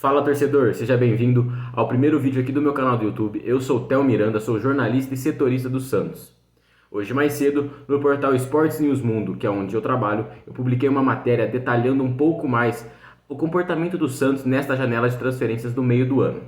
Fala torcedor, seja bem-vindo ao primeiro vídeo aqui do meu canal do YouTube. Eu sou o Theo Miranda, sou jornalista e setorista do Santos. Hoje mais cedo, no portal Sports News Mundo, que é onde eu trabalho, eu publiquei uma matéria detalhando um pouco mais o comportamento do Santos nesta janela de transferências do meio do ano.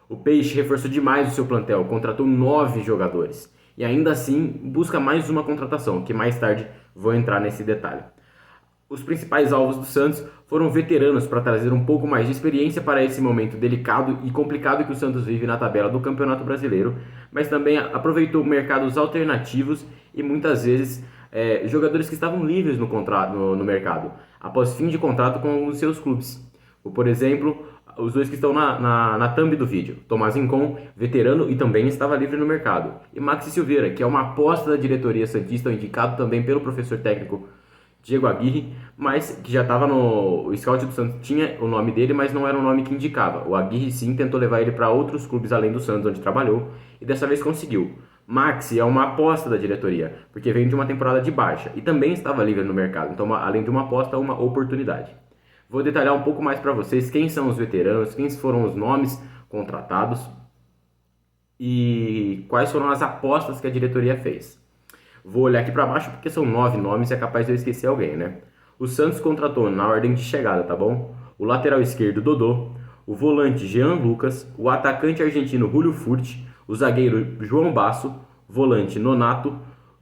O Peixe reforçou demais o seu plantel, contratou 9 jogadores e ainda assim busca mais uma contratação, que mais tarde vou entrar nesse detalhe. Os principais alvos do Santos foram veteranos para trazer um pouco mais de experiência para esse momento delicado e complicado que o Santos vive na tabela do Campeonato Brasileiro, mas também aproveitou mercados alternativos e muitas vezes jogadores que estavam livres no mercado, após fim de contrato com alguns de seus clubes. Por exemplo, os dois que estão na thumb do vídeo. Tomás Rincon, veterano e também estava livre no mercado. E Maxi Silveira, que é uma aposta da diretoria santista, indicado também pelo professor técnico Diego Aguirre, mas que já estava no... O scout do Santos tinha o nome dele, mas não era o nome que indicava. O Aguirre sim tentou levar ele para outros clubes além do Santos, onde trabalhou, e dessa vez conseguiu. Maxi é uma aposta da diretoria, porque veio de uma temporada de baixa e também estava livre no mercado. Então, além de uma aposta, uma oportunidade. Vou detalhar um pouco mais para vocês quem são os veteranos, quem foram os nomes contratados e quais foram as apostas que a diretoria fez. Vou olhar aqui para baixo porque são 9 nomes e é capaz de eu esquecer alguém, né? O Santos contratou na ordem de chegada, tá bom? O lateral esquerdo, Dodô, o volante, Jean Lucas, o atacante argentino, Julio Furt, o zagueiro, João Basso, volante, Nonato,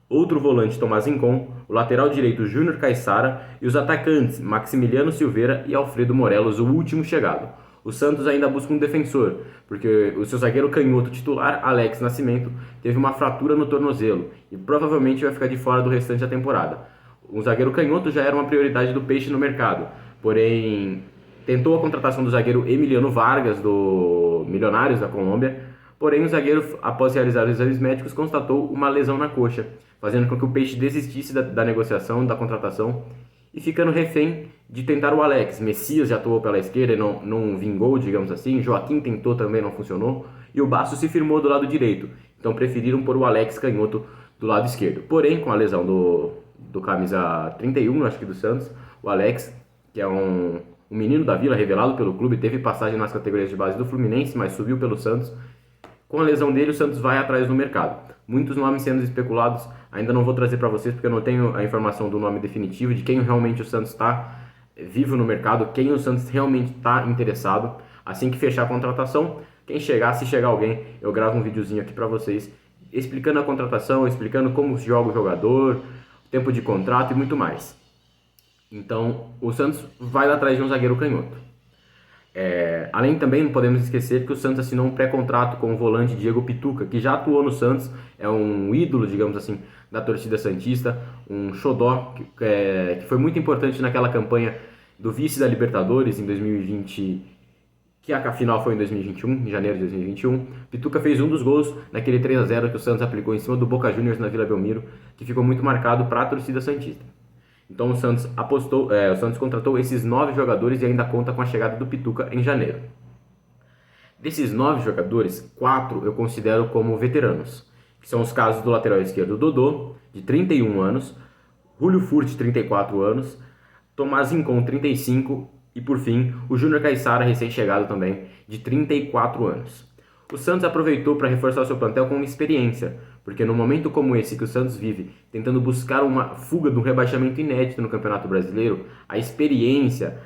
outro volante, Tomás Rincon, o lateral direito, Júnior Caissara e os atacantes, Maximiliano Silveira e Alfredo Morelos, o último chegado. O Santos ainda busca um defensor, porque o seu zagueiro canhoto titular, Alex Nascimento, teve uma fratura no tornozelo e provavelmente vai ficar de fora do restante da temporada. O zagueiro canhoto já era uma prioridade do Peixe no mercado, porém tentou a contratação do zagueiro Emiliano Vargas, do Milionários da Colômbia, porém o zagueiro, após realizar os exames médicos, constatou uma lesão na coxa, fazendo com que o Peixe desistisse da negociação, da contratação, e ficando refém de tentar o Alex. Messias já atuou pela esquerda e não vingou, digamos assim. Joaquim tentou também, não funcionou. E o Basso se firmou do lado direito. Então preferiram pôr o Alex canhoto do lado esquerdo. Porém, com a lesão do camisa 31, acho que do Santos, o Alex, que é um menino da Vila, revelado pelo clube, teve passagem nas categorias de base do Fluminense, mas subiu pelo Santos. Com a lesão dele, o Santos vai atrás no mercado. Muitos nomes sendo especulados, ainda não vou trazer para vocês porque eu não tenho a informação do nome definitivo, de quem realmente o Santos está vivo no mercado, quem o Santos realmente está interessado. Assim que fechar a contratação, quem chegar, se chegar alguém, eu gravo um videozinho aqui para vocês explicando a contratação, explicando como joga o jogador, tempo de contrato e muito mais. Então, o Santos vai lá atrás de um zagueiro canhoto. Além também, não podemos esquecer que o Santos assinou um pré-contrato com o volante Diego Pituca, que já atuou no Santos, é um ídolo, digamos assim, da torcida santista, um xodó que foi muito importante naquela campanha do vice da Libertadores em 2020, que a final foi em 2021, em janeiro de 2021. Pituca fez um dos gols naquele 3-0 que o Santos aplicou em cima do Boca Juniors na Vila Belmiro, que ficou muito marcado para a torcida santista. Então o Santos o Santos contratou esses 9 jogadores e ainda conta com a chegada do Pituca em janeiro. Desses 9 jogadores, 4 eu considero como veteranos, que são os casos do lateral esquerdo Dodô, de 31 anos, Julio Furt, 34 anos, Tomás Rincon, 35 e, por fim, o Júnior Caissara, recém-chegado também, de 34 anos. O Santos aproveitou para reforçar o seu plantel com experiência, porque no momento como esse que o Santos vive, tentando buscar uma fuga de um rebaixamento inédito no Campeonato Brasileiro, a experiência,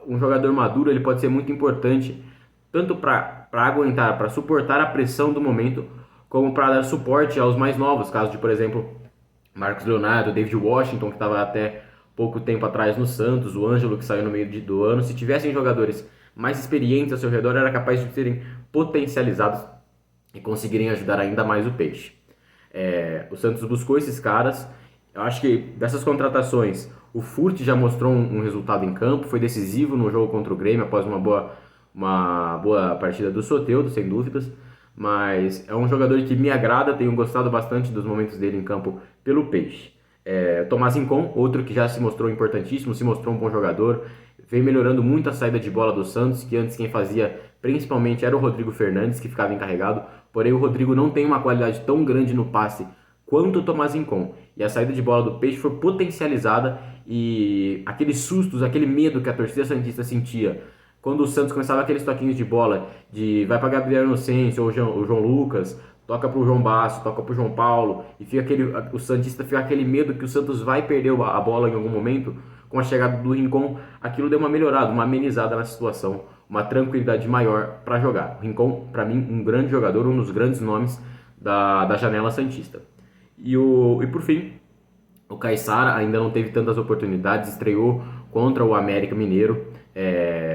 um jogador maduro, ele pode ser muito importante, tanto para aguentar, para suportar a pressão do momento, como para dar suporte aos mais novos, caso de, por exemplo, Marcos Leonardo, David Washington, que estava até pouco tempo atrás no Santos, o Ângelo, que saiu no meio do ano. Se tivessem jogadores mais experientes ao seu redor, era capaz de serem potencializados e conseguirem ajudar ainda mais o Peixe. O Santos buscou esses caras. Eu acho que dessas contratações, o Furt já mostrou um resultado em campo, foi decisivo no jogo contra o Grêmio após uma boa partida do Soteldo, sem dúvidas, mas é um jogador que me agrada, tenho gostado bastante dos momentos dele em campo pelo Peixe. Tomás Rincon, outro que já se mostrou importantíssimo, se mostrou um bom jogador, vem melhorando muito a saída de bola do Santos, que antes quem fazia principalmente era o Rodrigo Fernandes, que ficava encarregado, porém o Rodrigo não tem uma qualidade tão grande no passe quanto o Tomás Rincon, e a saída de bola do Peixe foi potencializada, e aqueles sustos, aquele medo que a torcida santista sentia Quando o Santos começava aqueles toquinhos de bola, de vai para Gabriel Inocêncio ou o João Lucas, toca pro João Basso, toca pro João Paulo, e fica o Santista fica aquele medo que o Santos vai perder a bola em algum momento, com a chegada do Rincon, aquilo deu uma melhorada, uma amenizada na situação, uma tranquilidade maior para jogar. O Rincon, para mim, um grande jogador, um dos grandes nomes da janela santista. E por fim, o Caiçara ainda não teve tantas oportunidades, estreou contra o América Mineiro.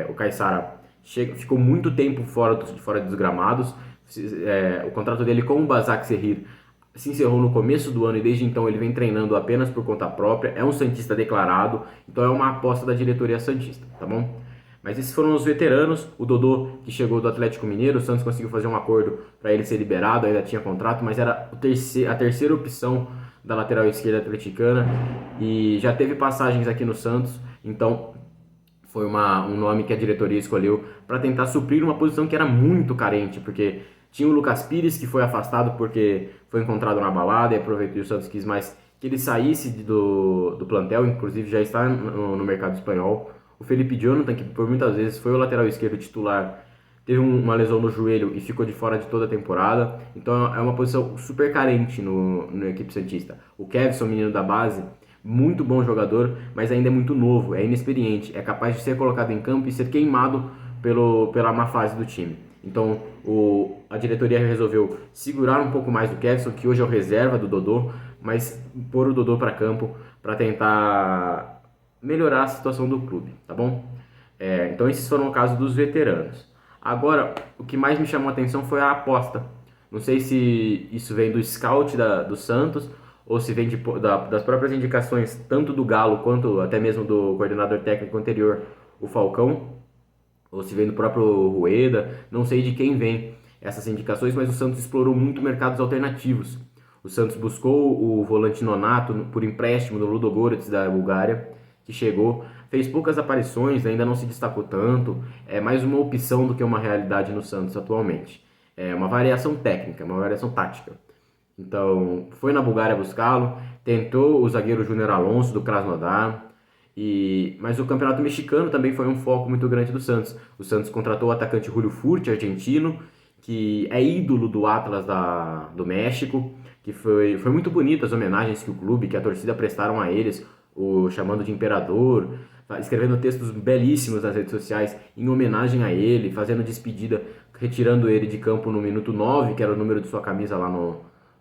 O Caiçara ficou muito tempo fora dos gramados. O contrato dele com o Basak Serrir se encerrou no começo do ano e desde então ele vem treinando apenas por conta própria. É um santista declarado, então é uma aposta da diretoria santista, tá bom? Mas esses foram os veteranos. O Dodô, que chegou do Atlético Mineiro, o Santos conseguiu fazer um acordo para ele ser liberado, ainda tinha contrato, mas era a terceira opção da lateral esquerda atleticana e já teve passagens aqui no Santos, então foi um nome que a diretoria escolheu para tentar suprir uma posição que era muito carente, porque tinha o Lucas Pires, que foi afastado porque foi encontrado na balada e aproveitou, o Santos quis mais que ele saísse do plantel, inclusive já está no mercado espanhol. O Felipe Jonathan, que por muitas vezes foi o lateral esquerdo titular, teve uma lesão no joelho e ficou de fora de toda a temporada. Então é uma posição super carente no equipe santista. O Kevson, menino da base, muito bom jogador, mas ainda é muito novo, é inexperiente, é capaz de ser colocado em campo e ser queimado pela má fase do time. Então a diretoria resolveu segurar um pouco mais do Kevson, que hoje é o reserva do Dodô, mas pôr o Dodô para campo para tentar melhorar a situação do clube, tá bom? Então esses foram o caso dos veteranos. Agora, o que mais me chamou a atenção foi a aposta. Não sei se isso vem do scout do Santos ou se vem das próprias indicações, tanto do Galo quanto até mesmo do coordenador técnico anterior, o Falcão, ou se vem do próprio Rueda. Não sei de quem vem essas indicações, mas o Santos explorou muito mercados alternativos. O Santos buscou o volante Nonato por empréstimo do Ludogorets da Bulgária, que chegou, fez poucas aparições, ainda não se destacou tanto, é mais uma opção do que uma realidade no Santos atualmente. É uma variação técnica, uma variação tática. Então, foi na Bulgária buscá-lo, tentou o zagueiro Júnior Alonso do Krasnodar, mas o campeonato mexicano também foi um foco muito grande do Santos. O Santos contratou o atacante Julio Furch, argentino, que é ídolo do Atlas do México, que foi muito bonito as homenagens que o clube, que a torcida prestaram a eles, o chamando de imperador, escrevendo textos belíssimos nas redes sociais em homenagem a ele, fazendo despedida, retirando ele de campo no minuto 9, que era o número de sua camisa lá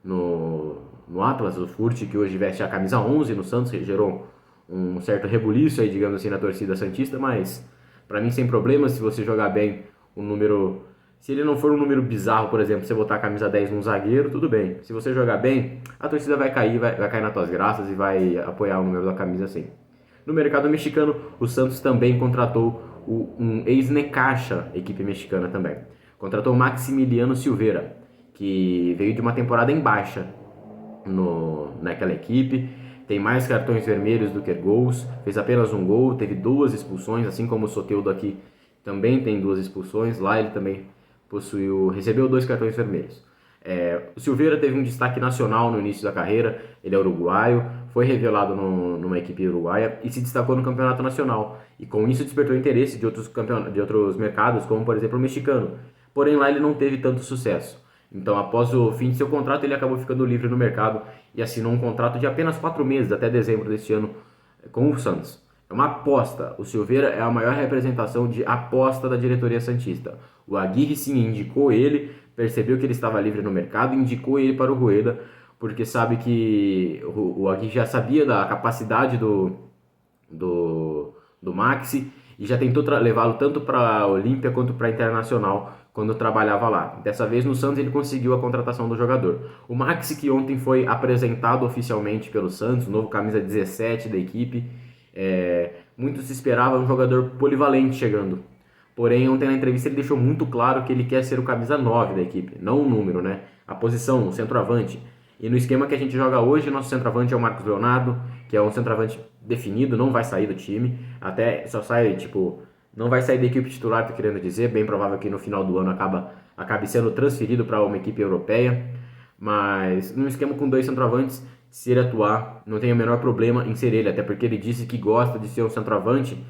no Atlas, o Furt, que hoje veste a camisa 11 no Santos, que gerou um certo rebuliço aí, digamos assim, na torcida santista, mas para mim sem problema, se você jogar bem o número, se ele não for um número bizarro, por exemplo, você botar a camisa 10 num zagueiro, tudo bem. Se você jogar bem, a torcida vai cair nas tuas graças e vai apoiar o número da camisa assim. No mercado mexicano, o Santos também contratou um ex-Necaxa, equipe mexicana também. Contratou Maximiliano Silveira, que veio de uma temporada em baixa naquela equipe, tem mais cartões vermelhos do que gols, fez apenas um gol, teve 2 expulsões, assim como o Soteldo aqui também tem 2 expulsões, lá ele também recebeu 2 cartões vermelhos. O Silveira teve um destaque nacional no início da carreira, ele é uruguaio, foi revelado numa equipe uruguaia e se destacou no campeonato nacional, e com isso despertou interesse de outros mercados, como por exemplo o mexicano, porém lá ele não teve tanto sucesso. Então, após o fim de seu contrato, ele acabou ficando livre no mercado e assinou um contrato de apenas 4 meses, até dezembro deste ano, com o Santos. É uma aposta. O Silveira é a maior representação de aposta da diretoria santista. O Aguirre sim indicou ele, percebeu que ele estava livre no mercado, indicou ele para o Rueda, porque sabe que o Aguirre já sabia da capacidade do Maxi e já tentou levá-lo tanto para a Olímpia quanto para a Internacional quando trabalhava lá. Dessa vez no Santos ele conseguiu a contratação do jogador. O Maxi, que ontem foi apresentado oficialmente pelo Santos, novo camisa 17 da equipe, muito se esperava um jogador polivalente chegando. Porém, ontem na entrevista ele deixou muito claro que ele quer ser o camisa 9 da equipe, não o número, né? A posição, o centroavante. E no esquema que a gente joga hoje, nosso centroavante é o Marcos Leonardo, que é um centroavante definido, não vai sair do time, até só sai, não vai sair da equipe titular, tô querendo dizer, bem provável que no final do ano acabe sendo transferido para uma equipe europeia, mas num esquema com 2 centroavantes, se ele atuar, não tem o menor problema em ser ele, até porque ele disse que gosta de ser um centroavante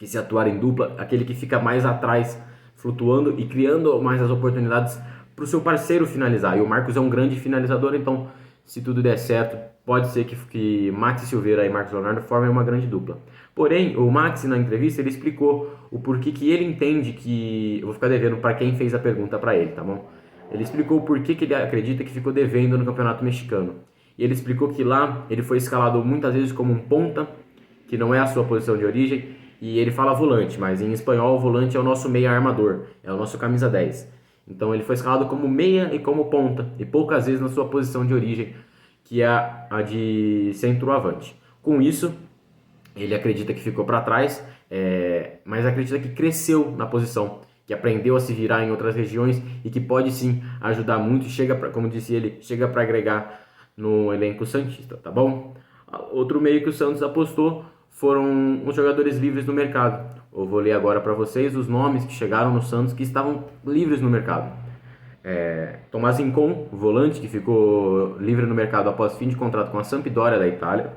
que se atuar em dupla, aquele que fica mais atrás, flutuando e criando mais as oportunidades para o seu parceiro finalizar. E o Marcos é um grande finalizador, então se tudo der certo, pode ser que Maxi Silveira e Marcos Leonardo formem uma grande dupla. Porém, o Maxi na entrevista ele explicou o porquê que ele entende que... Eu vou ficar devendo para quem fez a pergunta para ele, tá bom? Ele explicou o porquê que ele acredita que ficou devendo no Campeonato Mexicano. E ele explicou que lá ele foi escalado muitas vezes como um ponta, que não é a sua posição de origem, e ele fala volante, mas em espanhol o volante é o nosso meia armador, é o nosso camisa 10. Então ele foi escalado como meia e como ponta, e poucas vezes na sua posição de origem, que é a de centroavante. Com isso, ele acredita que ficou para trás, mas acredita que cresceu na posição, que aprendeu a se virar em outras regiões e que pode sim ajudar muito, chega pra, como disse ele, chega para agregar no elenco santista, tá bom? Outro meio que o Santos apostou foram os jogadores livres no mercado. Eu vou ler agora para vocês os nomes que chegaram no Santos que estavam livres no mercado. Tomás Rincon, volante, que ficou livre no mercado após fim de contrato com a Sampdoria da Itália.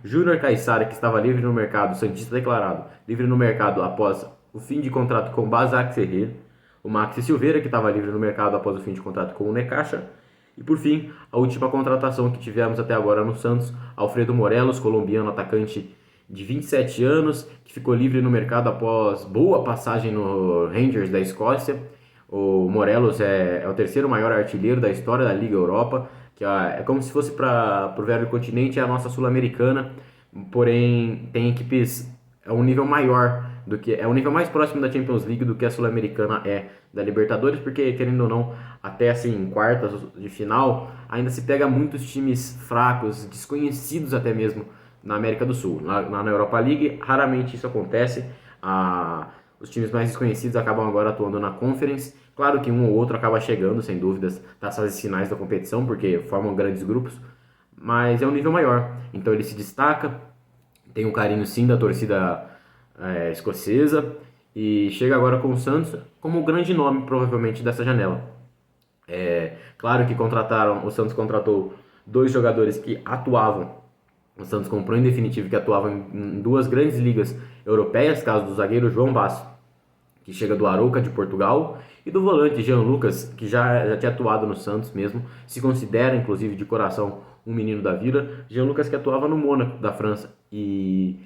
Júnior Caissara, que estava livre no mercado, santista declarado, livre no mercado após o fim de contrato com o Basak Serrir. O Maxi Silveira, que estava livre no mercado após o fim de contrato com o Necaxa. E por fim, a última contratação que tivemos até agora no Santos, Alfredo Morelos, colombiano, atacante de 27 anos, que ficou livre no mercado após boa passagem no Rangers da Escócia. O Morelos é o terceiro maior artilheiro da história da Liga Europa, que é como se fosse para o velho continente, é a nossa sul-americana, porém tem equipes, é um nível maior do que, é um nível mais próximo da Champions League do que a sul-americana é da Libertadores, porque querendo ou não, até assim, quartas de final, ainda se pega muitos times fracos, desconhecidos até mesmo na América do Sul. Na Europa League, raramente isso acontece, os times mais desconhecidos acabam agora atuando na Conference. Claro que um ou outro acaba chegando, sem dúvidas, das fases finais da competição, porque formam grandes grupos, mas é um nível maior. Então ele se destaca, tem um carinho sim da torcida escocesa, e chega agora com o Santos como o grande nome, provavelmente, dessa janela. Claro que o Santos contratou dois jogadores que atuavam, o Santos comprou em definitivo, que atuavam em duas grandes ligas europeias, caso do zagueiro João Basso, que chega do Arouca de Portugal, e do volante Jean Lucas, que já tinha atuado no Santos mesmo, se considera inclusive de coração um menino da vila. Jean Lucas que atuava no Mônaco da França e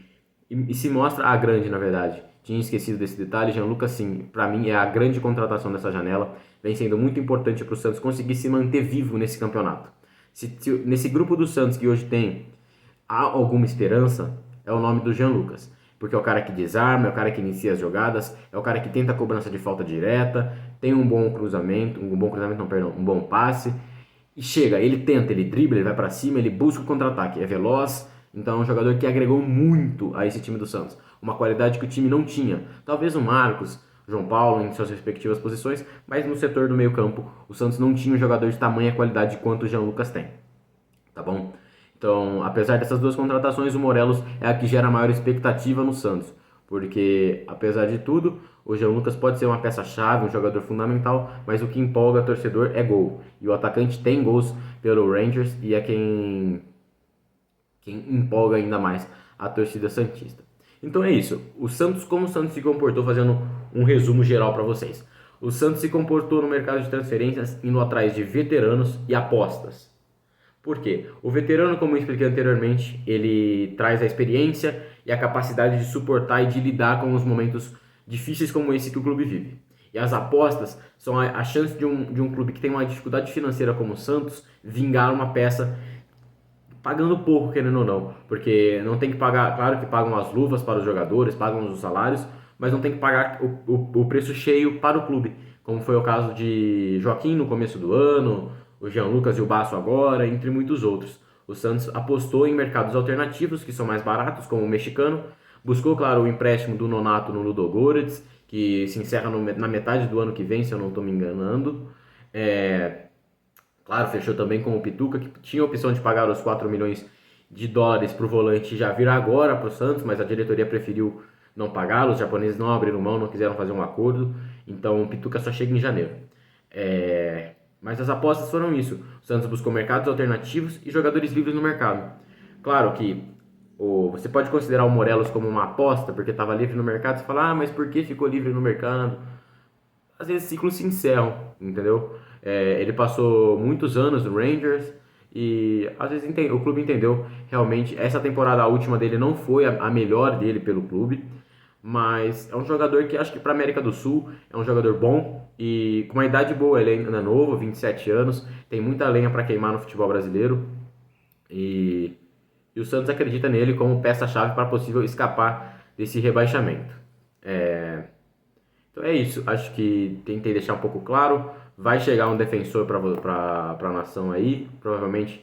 se mostra a grande, na verdade. Tinha esquecido desse detalhe. Jean Lucas, sim, para mim é a grande contratação dessa janela, vem sendo muito importante para o Santos conseguir se manter vivo nesse campeonato. Nesse grupo do Santos que hoje tem há alguma esperança, é o nome do Jean Lucas. Porque é o cara que desarma, é o cara que inicia as jogadas, é o cara que tenta a cobrança de falta direta, tem um bom cruzamento, um bom passe, e chega, ele tenta, ele dribla, ele vai para cima, ele busca o contra-ataque, é veloz, então é um jogador que agregou muito a esse time do Santos, uma qualidade que o time não tinha. Talvez o Marcos, o João Paulo em suas respectivas posições, mas no setor do meio campo, o Santos não tinha um jogador de tamanha qualidade quanto o Jean Lucas tem, tá bom? Então, apesar dessas duas contratações, o Morelos é a que gera maior expectativa no Santos. Porque, apesar de tudo, o Jean Lucas pode ser uma peça-chave, um jogador fundamental, mas o que empolga o torcedor é gol. E o atacante tem gols pelo Rangers e é quem empolga ainda mais a torcida santista. Então é isso. Como o Santos se comportou, fazendo um resumo geral para vocês. O Santos se comportou no mercado de transferências indo atrás de veteranos e apostas. Por quê? O veterano, como eu expliquei anteriormente, ele traz a experiência e a capacidade de suportar e de lidar com os momentos difíceis como esse que o clube vive. E as apostas são a chance de um clube que tem uma dificuldade financeira como o Santos vingar uma peça pagando pouco, querendo ou não. Porque não tem que pagar, claro que pagam as luvas para os jogadores, pagam os salários, mas não tem que pagar o preço cheio para o clube, como foi o caso de Joaquim no começo do ano, o Jean Lucas e o Basso agora, entre muitos outros. O Santos apostou em mercados alternativos, que são mais baratos, como o mexicano. Buscou, claro, o empréstimo do Nonato no Ludogorets, que se encerra na metade do ano que vem, se eu não estou me enganando. Claro, fechou também com o Pituca, que tinha a opção de pagar os 4 milhões de dólares para o volante já vir agora para o Santos, mas a diretoria preferiu não pagá-lo. Os japoneses não abriram mão, não quiseram fazer um acordo. Então o Pituca só chega em janeiro. Mas as apostas foram isso. O Santos buscou mercados alternativos e jogadores livres no mercado. Claro que Você pode considerar o Morelos como uma aposta, porque estava livre no mercado, você fala, mas por que ficou livre no mercado? Às vezes ciclos se encerram, entendeu? Ele passou muitos anos no Rangers e às vezes o clube entendeu realmente. Essa temporada, a última dele, não foi a melhor dele pelo clube, mas é um jogador que acho que para América do Sul é um jogador bom e com uma idade boa. Ele ainda é novo, 27 anos, tem muita lenha para queimar no futebol brasileiro e, e o Santos acredita nele como peça-chave para possível escapar desse rebaixamento. Então é isso, acho que tentei deixar um pouco claro. Vai chegar um defensor para a nação aí, provavelmente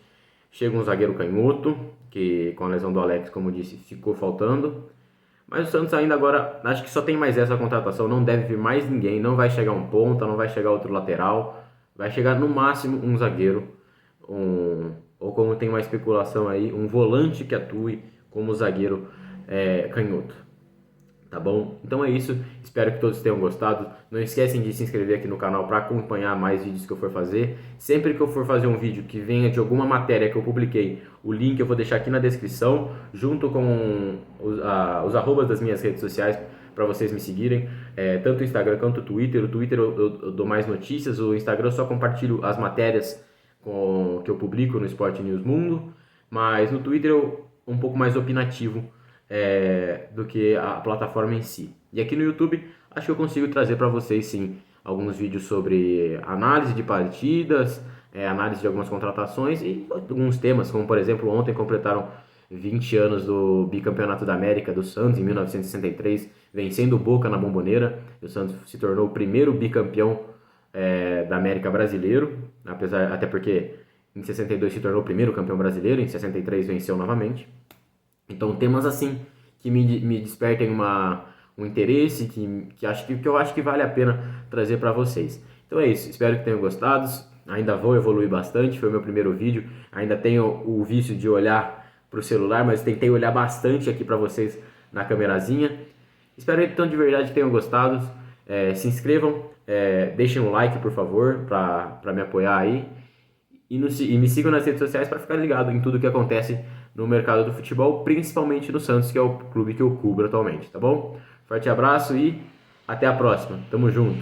chega um zagueiro canhoto, que com a lesão do Alex, como eu disse, ficou faltando. Mas o Santos ainda agora, acho que só tem mais essa contratação, não deve vir mais ninguém, não vai chegar um ponta, não vai chegar outro lateral, vai chegar no máximo um zagueiro, ou como tem uma especulação aí, um volante que atue como zagueiro canhoto. Tá bom? Então é isso, espero que todos tenham gostado. Não esquecem de se inscrever aqui no canal para acompanhar mais vídeos que eu for fazer. Sempre que eu for fazer um vídeo que venha de alguma matéria que eu publiquei, o link eu vou deixar aqui na descrição, junto com os arrobas das minhas redes sociais para vocês me seguirem, tanto o Instagram quanto o Twitter. O Twitter eu dou mais notícias, o Instagram eu só compartilho as matérias que eu publico no Sport News Mundo, mas no Twitter eu um pouco mais opinativo do que a plataforma em si. E aqui no YouTube, acho que eu consigo trazer para vocês sim alguns vídeos sobre análise de partidas, análise de algumas contratações e alguns temas, como por exemplo, ontem completaram 20 anos do bicampeonato da América do Santos, em 1963, vencendo o Boca na Bombonera. O Santos se tornou o primeiro bicampeão da América brasileiro, até porque em 62 se tornou o primeiro campeão brasileiro, em 63 venceu novamente. Então, temas assim que me despertem um interesse, que eu acho que vale a pena trazer para vocês. Então é isso, espero que tenham gostado. Ainda vou evoluir bastante, foi o meu primeiro vídeo. Ainda tenho o vício de olhar para o celular, mas tentei olhar bastante aqui para vocês na câmerazinha. Espero então de verdade que tenham gostado. Se inscrevam, deixem um like, por favor, para me apoiar aí. E me sigam nas redes sociais para ficar ligado em tudo que acontece no mercado do futebol, principalmente no Santos, que é o clube que eu cubro atualmente, tá bom? Forte abraço e até a próxima. Tamo junto.